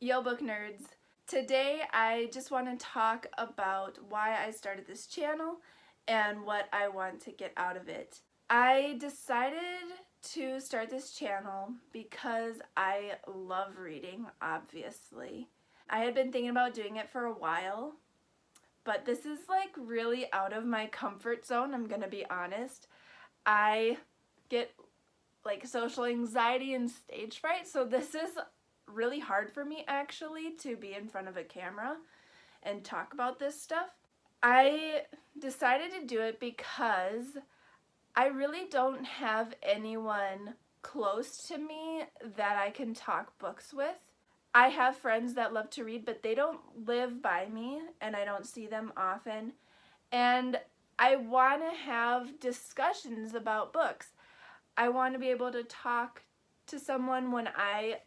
Yo book nerds! Today I just want to talk about why I started this channel and what I want to get out of it. I decided to start this channel because I love reading, obviously. I had been thinking about doing it for a while, but this is like really out of my comfort zone, I'm gonna be honest. I get like social anxiety and stage fright, so this is really hard for me actually to be in front of a camera and talk about this stuff. I decided to do it because I really don't have anyone close to me that I can talk books with. I have friends that love to read, but they don't live by me and I don't see them often. And I want to have discussions about books. I want to be able to talk to someone when I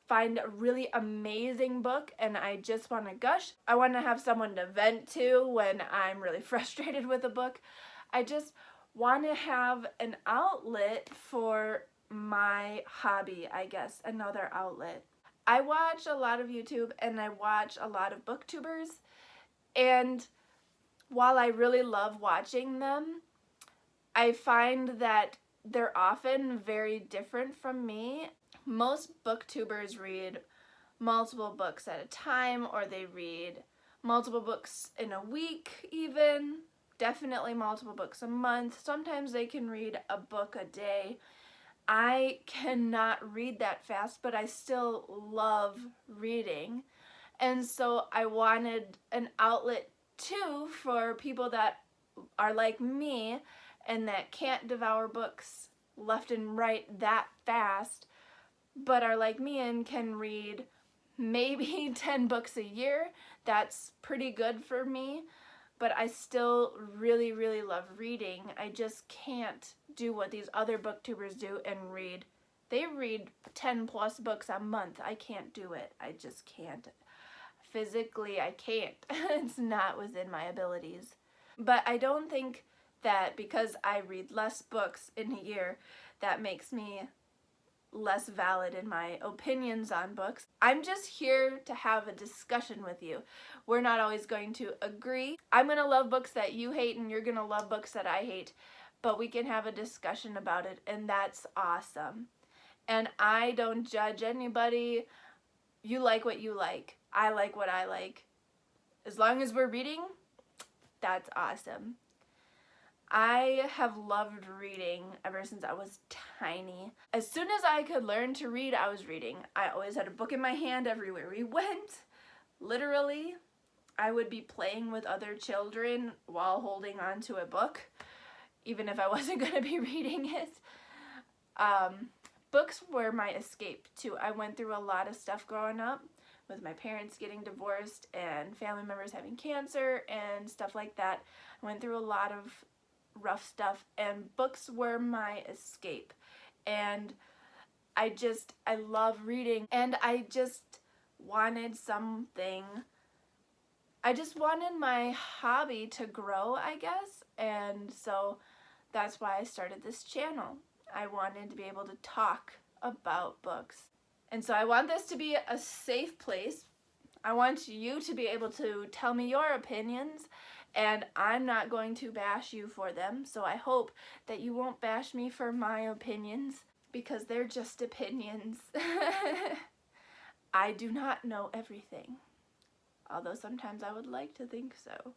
find a really amazing book and I just want to gush. I want to have someone to vent to when I'm really frustrated with a book. I just want to have an outlet for my hobby, I guess, another outlet. I watch a lot of YouTube and I watch a lot of booktubers, and while I really love watching them, I find that they're often very different from me. Most booktubers read multiple books at a time, or they read multiple books in a week even, definitely multiple books a month. Sometimes they can read a book a day. I cannot read that fast, but I still love reading. And so I wanted an outlet too for people that are like me and that can't devour books left and right that fast, but are like me and can read maybe 10 books a year. That's pretty good for me, but I still really, really love reading. I just can't do what these other booktubers do and read. They read 10 plus books a month. I can't do it. I just can't. Physically, I can't. It's not within my abilities. But I don't think that because I read less books in a year, that makes me less valid in my opinions on books. I'm just here to have a discussion with you. We're not always going to agree. I'm gonna love books that you hate and you're gonna love books that I hate, but we can have a discussion about it, and that's awesome. And I don't judge anybody. You like what you like. I like what I like. As long as we're reading, that's awesome. I have loved reading ever since I was tiny. As soon as I could learn to read, I was reading. I always had a book in my hand everywhere we went. Literally, I would be playing with other children while holding on to a book, even if I wasn't going to be reading it. Books were my escape too. I went through a lot of stuff growing up, with my parents getting divorced and family members having cancer and stuff like that. I went through a lot of rough stuff, and books were my escape. And I love reading, and I just wanted something. I just wanted my hobby to grow, I guess, and so that's why I started this channel. I wanted to be able to talk about books. And so I want this to be a safe place. I want you to be able to tell me your opinions, and I'm not going to bash you for them. So I hope that you won't bash me for my opinions, because they're just opinions. I do not know everything, although sometimes I would like to think so.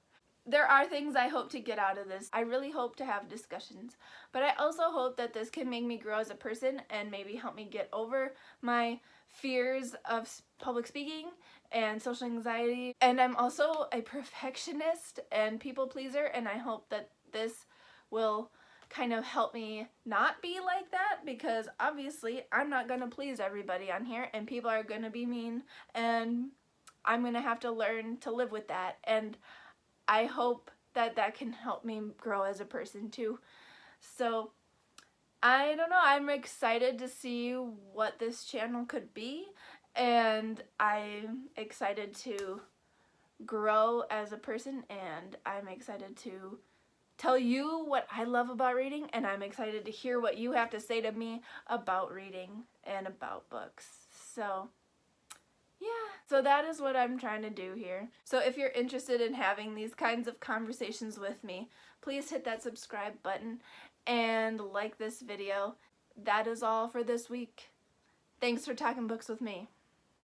There are things I hope to get out of this. I really hope to have discussions, but I also hope that this can make me grow as a person and maybe help me get over my fears of public speaking and social anxiety. And I'm also a perfectionist and people pleaser, and I hope that this will kind of help me not be like that, because obviously I'm not gonna please everybody on here and people are gonna be mean, and I'm gonna have to learn to live with that. And I hope that that can help me grow as a person too. So I don't know, I'm excited to see what this channel could be, and I'm excited to grow as a person, and I'm excited to tell you what I love about reading, and I'm excited to hear what you have to say to me about reading and about books. So yeah. So that is what I'm trying to do here. So if you're interested in having these kinds of conversations with me, please hit that subscribe button and like this video. That is all for this week. Thanks for talking books with me.